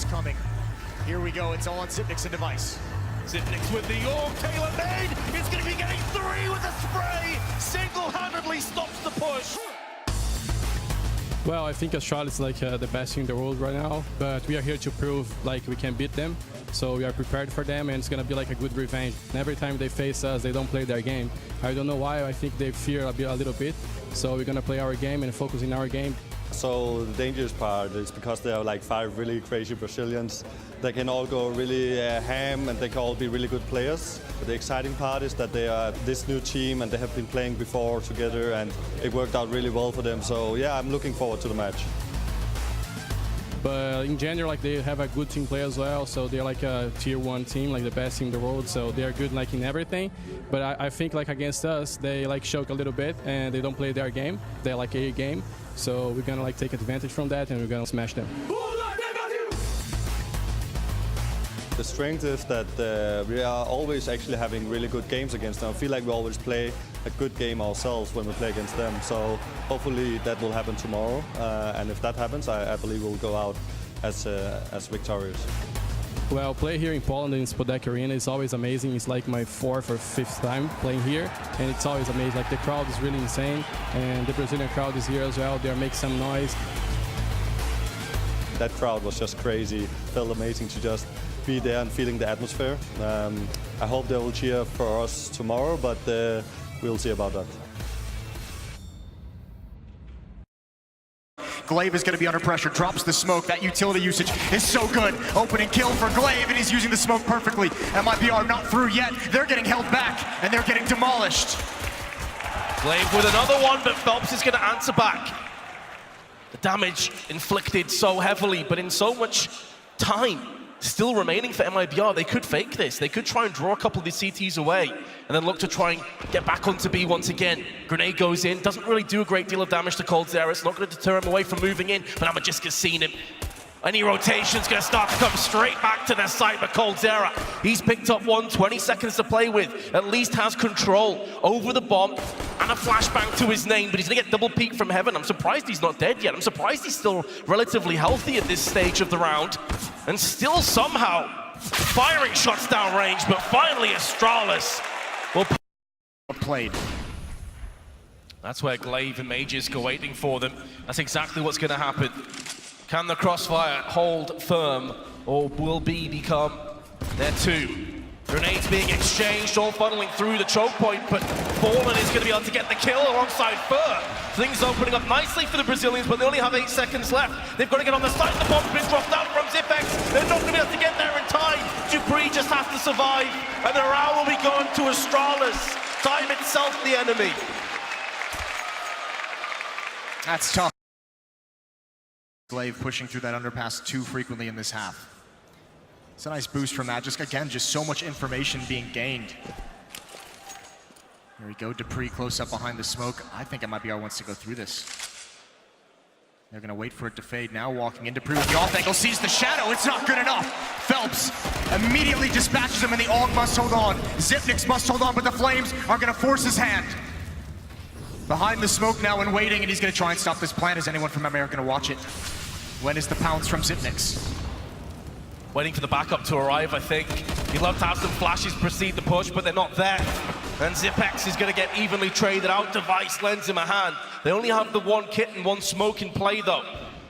It's coming. Here we go. It's all on Zipnix and Device. Zipnix with the Orb, tailor-made. It's going to be getting 3 with a spray. Single-handedly stops the push. Well, I think Astralis is like the best team in the world right now, but we are here to prove like we can beat them. So we are prepared for them, and it's gonna be like a good revenge. And every time they face us, they don't play their game. I don't know why. I think they fear a little bit. So we're gonna play our game and focus in our game. So the dangerous part is because there are like 5 really crazy Brazilians. They can all go really ham, and they can all be really good players. But the exciting part is that they are this new team, and they have been playing before together, and it worked out really well for them. So yeah, I'm looking forward to the match. But in general, like they have a good team play as well. So they're like a tier 1 team, like the best team in the world. So they are good like in everything. But I think like against us, they like choke a little bit and they don't play their game. They're like a game. So we're gonna like take advantage from that and we're gonna smash them. The strength is that we are always actually having really good games against them. I feel like we always play a good game ourselves when we play against them. So hopefully that will happen tomorrow. And if that happens, I believe we'll go out as victorious. Well, play here in Poland in Spodek Arena is always amazing. It's like my 4th or 5th time playing here, and it's always amazing. Like the crowd is really insane, and the Brazilian crowd is here as well. They are making some noise. That crowd was just crazy. Felt amazing to just be there and feeling the atmosphere. I hope they will cheer for us tomorrow, but we'll see about that. Glaive is going to be under pressure, drops the smoke. That utility usage is so good. Opening kill for Glaive, and he's using the smoke perfectly. mibr not through yet. They're getting held back, and they're getting demolished. Glaive with another one, but Phelps is going to answer back. The damage inflicted so heavily, but in so much time still remaining for mibr. They could fake this. They could try and draw a couple of the CTs away and then look to try and get back onto B once again. Grenade goes in, doesn't really do a great deal of damage to coldzera. It's not going to deter him away from moving in, but Amajiska's seen him. Any rotation's going to start to come straight back to their side, but coldzera, he's picked up 20 seconds to play with, at least has control over the bomb, and a flashbang to his name, but he's going to get double peek from heaven. I'm surprised he's not dead yet. I'm surprised he's still relatively healthy at this stage of the round, and still somehow firing shots down range, but finally Astralis will played. That's where Glaive and Magisk are waiting for them. That's exactly what's going to happen. Can the crossfire hold firm, or will B become their 2? Grenades being exchanged, all funneling through the choke point, but Fallen is going to be able to get the kill alongside Fur. Things opening up nicely for the Brazilians, but they only have 8 seconds left. They've got to get on the side. The bomb's been dropped down from Zipex. They're not going to be able to get there in time. dupreeh just has to survive, and the round will be going to Astralis. Time itself the enemy. That's tough. Glaive pushing through that underpass too frequently in this half. It's a nice boost from that. Just so much information being gained. There we go, dupreeh close up behind the smoke. I think mibr wants to go through this. They're gonna wait for it to fade. Now walking in, dupreeh with the off angle, sees the shadow, it's not good enough. Phelps immediately dispatches him, and the AUG must hold on. Zipnix must hold on, but the flames are gonna force his hand. Behind the smoke now and waiting, and he's gonna try and stop this plant. Is anyone from mibr gonna watch it? When is the pounce from Zipnix? Waiting for the backup to arrive, I think. He'd love to have some flashes precede the push, but they're not there. And Zipex is going to get evenly traded out. Device lends him a hand. They only have the 1 kit and 1 smoke in play, though.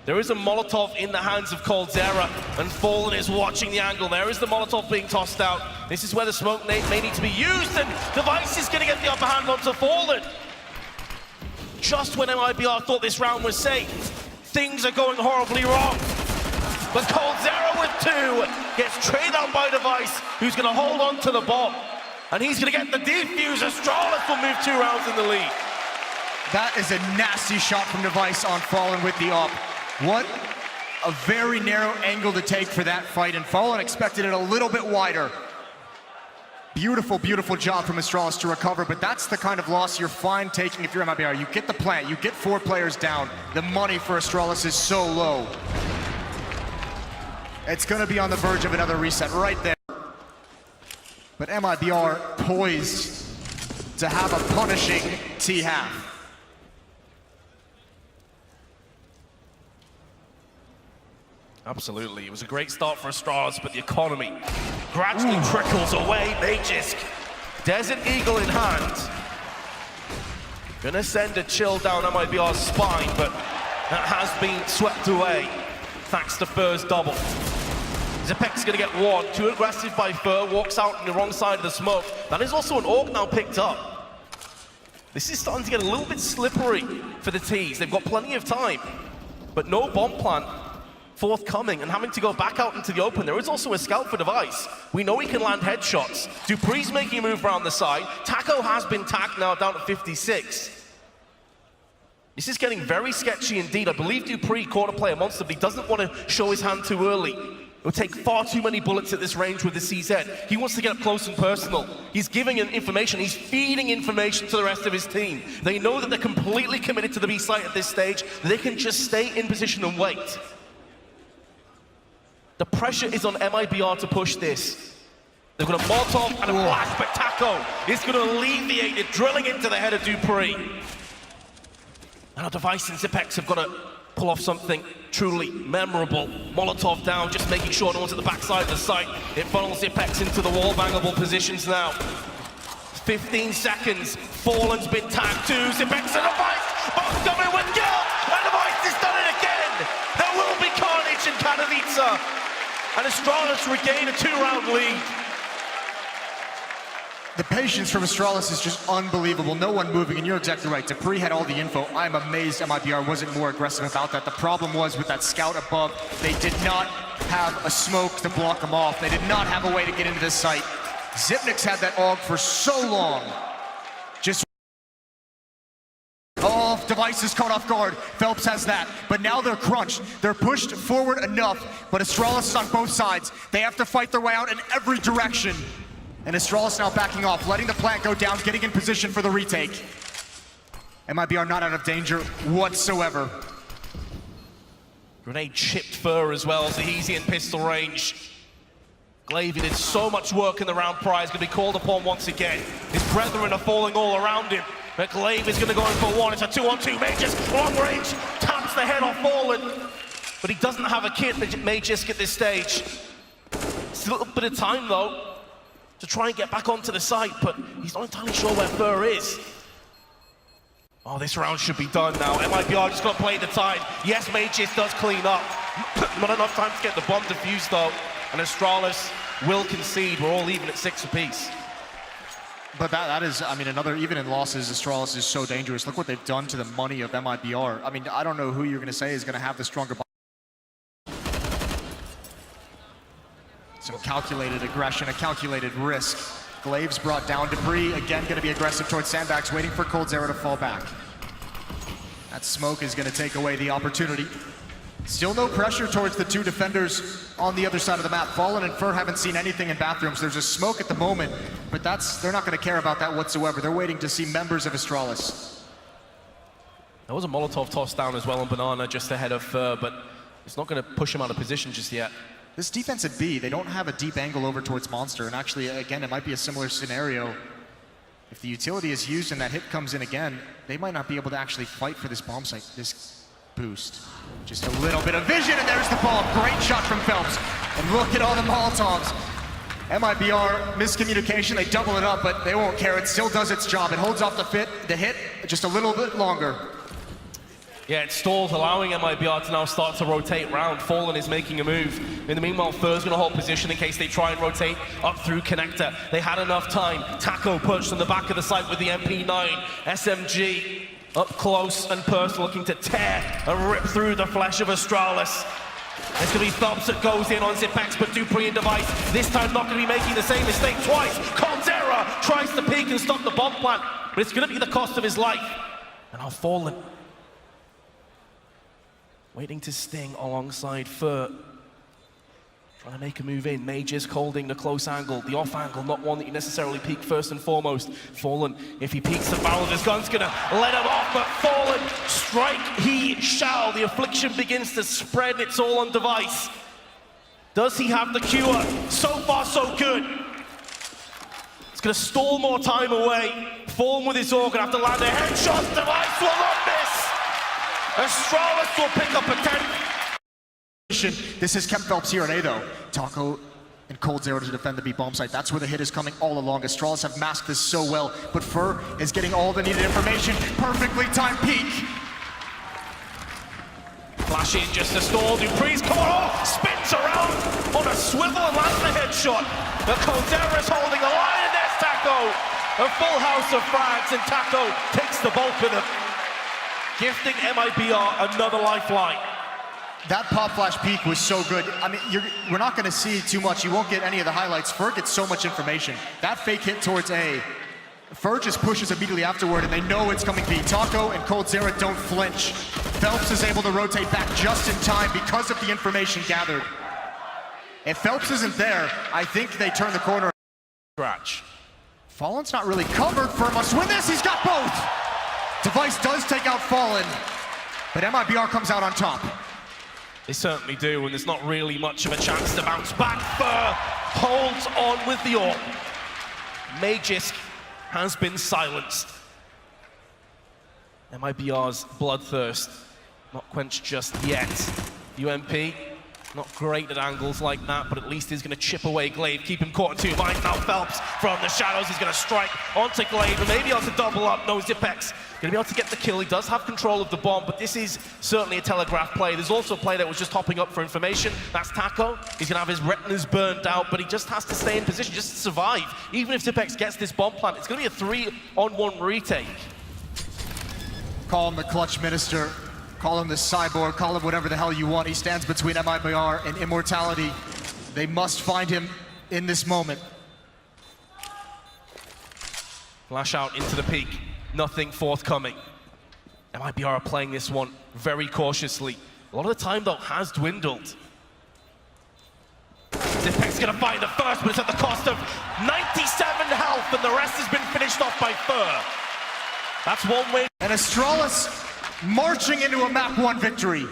There is a Molotov in the hands of coldzera, and Fallen is watching the angle. There is the Molotov being tossed out. This is where the smoke may need to be used, and Device is going to get the upper hand onto Fallen. Just when mibr thought this round was safe, things are going horribly wrong. But coldzera with 2 gets traded out by Device, who's going to hold on to the bomb. And he's going to get the defuse. Astralis will move 2 rounds in the lead. That is a nasty shot from Device on Fallen with the up. What a very narrow angle to take for that fight, and Fallen expected it a little bit wider. Beautiful, beautiful job from Astralis to recover, but that's the kind of loss you're fine taking if you're mibr. You get the plant, you get 4 players down. The money for Astralis is so low. It's going to be on the verge of another reset right there. But mibr poised to have a punishing T-half. Absolutely. It was a great start for Astralis, but the economy gradually trickles away. Magisk, Desert Eagle in hand. Gonna send a chill down mibr's spine, but that has been swept away thanks to Fur's double. Zipek's gonna get one. Too aggressive by Fur, walks out on the wrong side of the smoke. That is also an Orc now picked up. This is starting to get a little bit slippery for the T's. They've got plenty of time, but no bomb plant forthcoming and having to go back out into the open. There is also a scout for Device. We know he can land headshots. Dupree's making a move around the side. Taco has been tagged now down to 56. This is getting very sketchy indeed. I believe Dupree caught a player monster, but he doesn't want to show his hand too early. It would take far too many bullets at this range with the CZ. He wants to get up close and personal. He's giving information, he's feeding information to the rest of his team. They know that they're completely committed to the B site at this stage. They can just stay in position and wait. The pressure is on mibr to push this. They've got a Molotov and a flash, but Taco is going to alleviate it, drilling into the head of Dupree. Now Device and Zipex have got to pull off something truly memorable. Molotov down, just making sure no one's at the backside of the site. It funnels Zipex into the wall bangable positions now. 15 seconds, Fallen's been tagged too. Zipex and Device both coming with kill, and Device has done it again. There will be carnage in Katowice. And Astralis regain a 2-round lead. The patience from Astralis is just unbelievable. No one moving, and you're exactly right. Dupree had all the info. I'm amazed mibr wasn't more aggressive about that. The problem was with that scout above, they did not have a smoke to block them off. They did not have a way to get into this site. Zipnik's had that AUG for so long. Just Device is caught off guard. Phelps has that, but now they're crunched. They're pushed forward enough, but Astralis is on both sides. They have to fight their way out in every direction. And Astralis now backing off, letting the plant go down, getting in position for the retake. mibr not out of danger whatsoever. Grenade chipped Fur as well, so he's in pistol range. Glavey did so much work in the round prior, he's going to be called upon once again. His brethren are falling all around him. But Glaive is going to go in for one. It's a 2-on-2. Magisk, long range, taps the head off Fallen. But he doesn't have a kit, Magisk, at this stage. Still a little bit of time, though, to try and get back onto the site, but he's not entirely sure where Fur is. Oh, this round should be done now. mibr just got to play the time. Yes, Magisk does clean up. Not enough time to get the bomb defused, though. And Astralis will concede. We're all even at 6 apiece. But that is, I mean, another, even in losses, Astralis is so dangerous. Look what they've done to the money of mibr. I mean, I don't know who you're going to say is going to have the stronger. Some calculated aggression, a calculated risk. Glaive's brought down. Dupree, again, going to be aggressive towards Sandbags, waiting for Cold Zero to fall back. That smoke is going to take away the opportunity. Still no pressure towards the two defenders on the other side of the map. Fallen and Fur haven't seen anything in bathrooms. There's a smoke at the moment, but they're not going to care about that whatsoever. They're waiting to see members of Astralis. There was a Molotov toss down as well on Banana just ahead of Fur, but it's not going to push him out of position just yet. This defense at B, they don't have a deep angle over towards Monster, and actually, again, it might be a similar scenario. If the utility is used and that hit comes in again, they might not be able to actually fight for this bomb site, this boost. Just a little bit of vision, and there's the bomb. Great shot from Phelps. And look at all the Molotovs. mibr, miscommunication, they double it up, but they won't care. It still does its job. It holds off the hit just a little bit longer. Yeah, it stalls, allowing mibr to now start to rotate round. Fallen is making a move. In the meanwhile, Fur's going to hold position in case they try and rotate up through connector. They had enough time. Taco pushed on the back of the site with the MP9. SMG up close and personal, looking to tear and rip through the flesh of Astralis. There's going to be Phelps that goes in on Zipex, but Dupree and Device this time not going to be making the same mistake twice. Coldzera tries to peek and stop the bomb plant, but it's going to be the cost of his life. And now Fallen waiting to sting alongside Fur. Trying to make a move in. Magisk holding the close angle, the off angle, not one that you necessarily peek first and foremost. Fallen, if he peeks the barrel of his gun's gonna let him off, but Fallen, strike he shall. The affliction begins to spread, and it's all on Device. Does he have the cure? So far, so good. It's gonna stall more time away. Fallen with his AUG, gonna have to land a headshot. Device will not miss. Astralis will pick up a 10th. This has kept Phelps here at A though. Taco and Cold Zero to defend the B bomb site. That's where the hit is coming all along. Astralis have masked this so well, but Fur is getting all the needed information. Perfectly timed peek. Flash in just to stall. Dupree's caught off, spins around on a swivel and lands the headshot. But Cold Zero is holding the line, and there's Taco. A full house of frags, and Taco takes the bulk of them, gifting mibr another lifeline. That pop flash peek was so good. I mean, we're not going to see too much. You won't get any of the highlights. Fur gets so much information. That fake hit towards A, Fur just pushes immediately afterward, and they know it's coming B. Taco and Cold Zero don't flinch. Phelps is able to rotate back just in time because of the information gathered. If Phelps isn't there, I think they turn the corner. Scratch. Fallen's not really covered. Fur must win this. He's got both. Device does take out Fallen, but mibr comes out on top. They certainly do, and there's not really much of a chance to bounce back. Fur holds on with the AWP. Magisk has been silenced. mibr's bloodthirst not quenched just yet. UMP not great at angles like that, but at least he's going to chip away Glaive, keep him caught in 2 minds. Now Phelps from the shadows, he's going to strike onto Glaive, and maybe able to double up. No, Zipex going to be able to get the kill. He does have control of the bomb, but this is certainly a telegraph play. There's also a play that was just hopping up for information. That's Taco. He's going to have his retinas burned out, but he just has to stay in position, just to survive. Even if Zipex gets this bomb plant, it's going to be a 3-on-1 retake. Call him the clutch minister. Call him the cyborg, call him whatever the hell you want. He stands between mibr and immortality. They must find him in this moment. Flash out into the peak, nothing forthcoming. mibr are playing this one very cautiously. A lot of the time, though, has dwindled. Zipek's gonna find the first, but it's at the cost of 97 health, and the rest has been finished off by Fur. That's one way. And Astralis marching into a map 1 victory.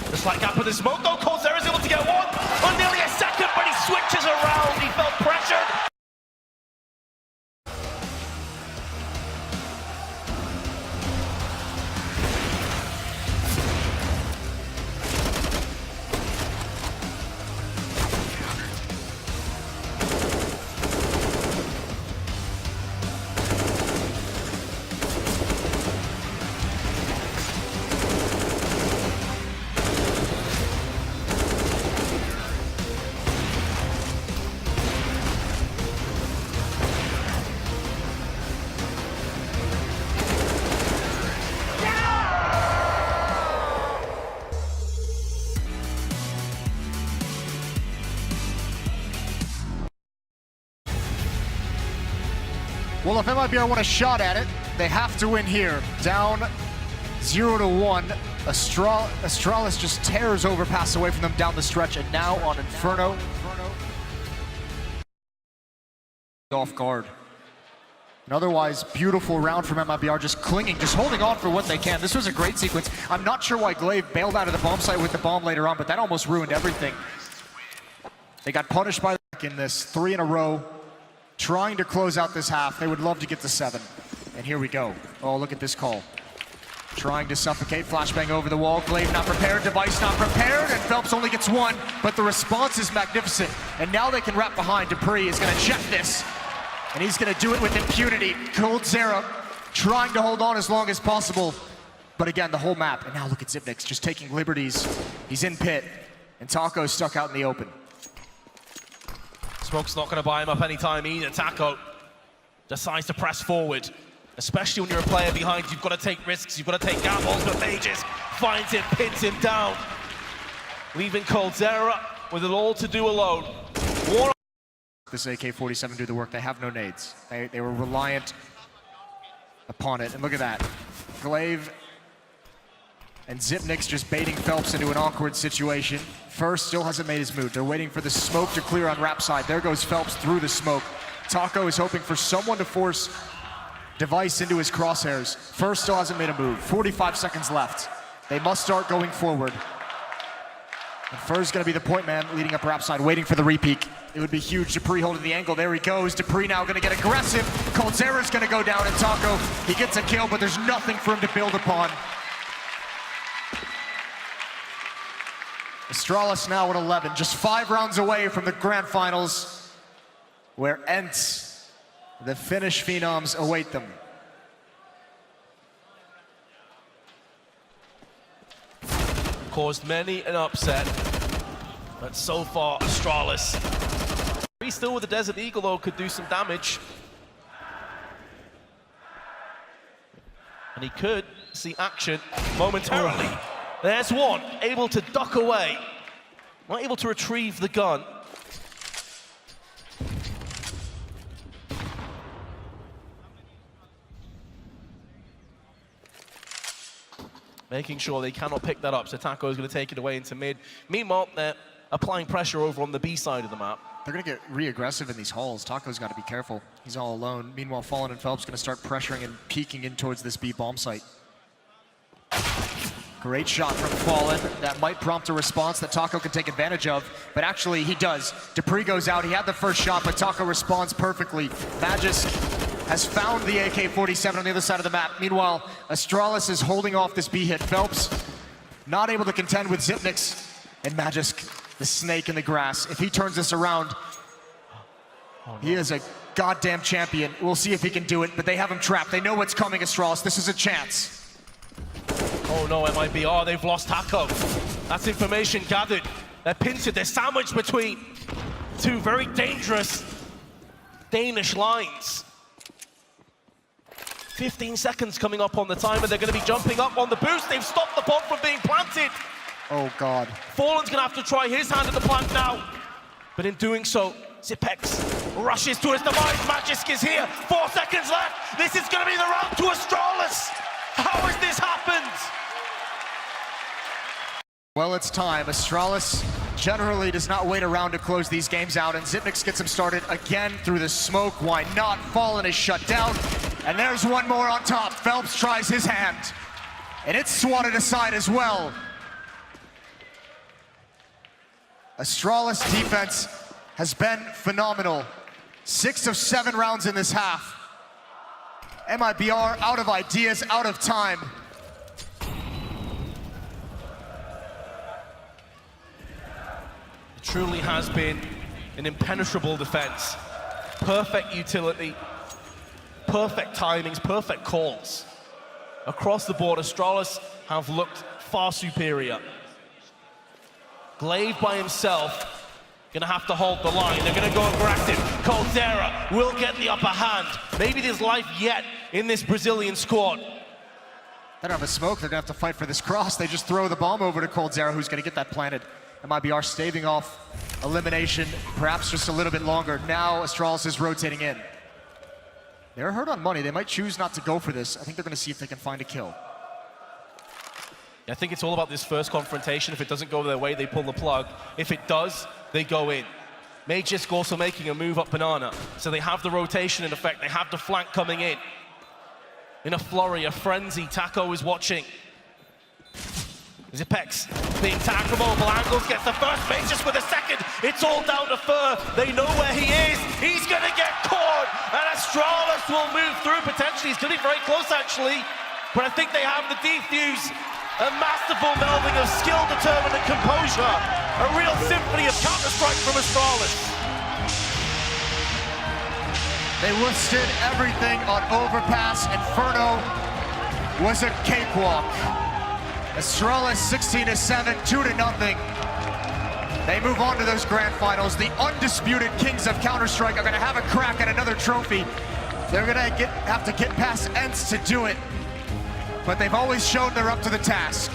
Just like up with the smoke, though, Cold Zero is able to get one on nearly a second, but he switches around. He felt pressured. Well, if mibr want a shot at it, they have to win here. Down 0-1. Astralis just tears over, pass away from them down the stretch, and now on Inferno. Off guard. An otherwise beautiful round from mibr, just clinging, just holding on for what they can. This was a great sequence. I'm not sure why Glaive bailed out of the bomb site with the bomb later on, but that almost ruined everything. They got punished by in this 3 in a row. Trying to close out this half. They would love to get to 7. And here we go. Oh, look at this call. Trying to suffocate. Flashbang over the wall. Glaive not prepared. Device not prepared. And Phelps only gets 1. But the response is magnificent. And now they can wrap behind. Dupree is going to check this. And he's going to do it with impunity. Cold Zero trying to hold on as long as possible. But again, the whole map. And now look at Zipnix just taking liberties. He's in pit. And Taco's stuck out in the open. Smoke's not going to buy him up anytime either. Taco decides to press forward, especially when you're a player behind. You've got to take risks, you've got to take gambles, but Magisk finds him, pins him down, leaving Cold Zero with it all to do alone. This AK-47 do the work. They have no nades. They were reliant upon it. And look at that. Glaive and Zipnix just baiting Phelps into an awkward situation. First still hasn't made his move. They're waiting for the smoke to clear on Rap side. There goes Phelps through the smoke. Taco is hoping for someone to force Device into his crosshairs. First still hasn't made a move. 45 seconds left. They must start going forward. And Fur's gonna be the point man leading up Rap side, waiting for the repeak. It would be huge. Dupree holding the angle. There he goes. Dupree now gonna get aggressive. Cold Zero's gonna go down, and Taco, he gets a kill, but there's nothing for him to build upon. Astralis now at 11, just 5 rounds away from the grand finals, where Ents, the Finnish phenoms, await them. Caused many an upset, but so far Astralis. He's still with the Desert Eagle though, could do some damage. And he could see action momentarily. There's one, able to duck away. Not able to retrieve the gun. Making sure they cannot pick that up, so Taco is going to take it away into mid. Meanwhile, they're applying pressure over on the B side of the map. They're going to get re-aggressive in these halls. Taco's got to be careful. He's all alone. Meanwhile, Fallen and Phelps going to start pressuring and peeking in towards this B bomb site. Great shot from Fallen. That might prompt a response that Taco can take advantage of, but actually he does. Dupree goes out. He had the first shot, but Taco responds perfectly. Magisk has found the AK-47 on the other side of the map. Meanwhile, Astralis is holding off this B hit. Phelps not able to contend with Zipnix, and Magisk, the snake in the grass. If he turns this around, he is a goddamn champion. We'll see if he can do it, but they have him trapped. They know what's coming, Astralis. This is a chance. Oh no, mibr, they've lost Taco. That's information gathered. They're pincered, they're sandwiched between two very dangerous Danish lines. 15 seconds coming up on the timer. They're going to be jumping up on the boost. They've stopped the bomb from being planted. Oh God. Fallen's going to have to try his hand at the plant now. But in doing so, Zipex rushes to his demise. Magisk is here. 4 seconds left. This is going to be the round to Astralis. How has this happened? Well, it's time. Astralis generally does not wait around to close these games out, and Zipnix gets him started again through the smoke. Why not? Fallen is shut down, and there's one more on top. Phelps tries his hand, and it's swatted aside as well. Astralis defense has been phenomenal. 6 of 7 rounds in this half. mibr out of ideas, out of time. It truly has been an impenetrable defense. Perfect utility, perfect timings, perfect calls. Across the board, Astralis have looked far superior. Glaive by himself, gonna have to hold the line. They're gonna go aggressive. Coldzera will get the upper hand. Maybe there's life yet in this Brazilian squad. They don't have a smoke, they're gonna have to fight for this cross. They just throw the bomb over to Coldzera, who's gonna get that planted. mibr staving off elimination, perhaps just a little bit longer. Now Astralis is rotating in. They're hurt on money. They might choose not to go for this. I think they're gonna see if they can find a kill. I think it's all about this first confrontation. If it doesn't go their way, they pull the plug. If it does, they go in. Magisk also making a move up banana. So they have the rotation in effect. They have the flank coming in. In a flurry, a frenzy. Taco is watching. Zipex being tagged from multiple angles, gets the first, Magisk with a second. It's all down to Fur. They know where he is. He's gonna get caught, and Astralis will move through potentially. He's gonna be very close actually, but I think they have the defuse. A masterful melding of skill, determined, and composure. A real symphony of Counter-Strike from Astralis. They withstood everything on Overpass. Inferno was a cakewalk. Astralis 16-7, 2-0. They move on to those grand finals. The undisputed kings of Counter-Strike are gonna have a crack at another trophy. They're gonna have to get past Ents to do it. But they've always shown they're up to the task.